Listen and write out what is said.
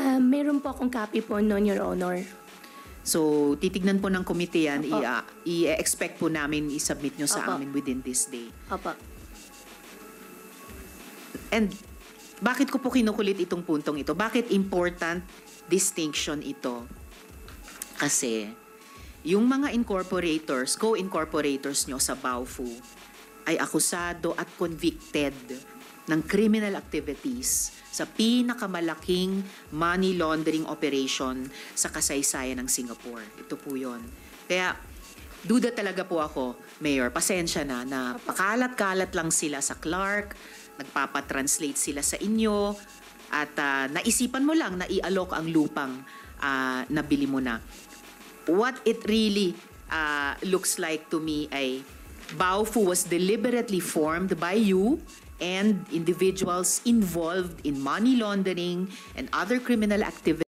Meron po akong copy po noon, Your Honor. So, titignan po ng komite yan, Opo. i-expect po namin i-submit nyo sa Opo. amin within this day. Opo. And bakit ko po kinukulit itong puntong ito? Bakit important distinction ito? Kasi yung mga incorporators, co-incorporators nyo sa Baofu ay akusado at convicted ng criminal activities sa pinakamalaking money laundering operation sa kasaysayan ng Singapore. Ito po yun. Kaya, duda talaga po ako, Mayor, pasensya na pakalat-kalat lang sila sa Clark, nagpapatranslate sila sa inyo, at naisipan mo lang na i-alok ang lupang nabili mo na. What it really looks like to me ay Baofu was deliberately formed by you and individuals involved in money laundering and other criminal activities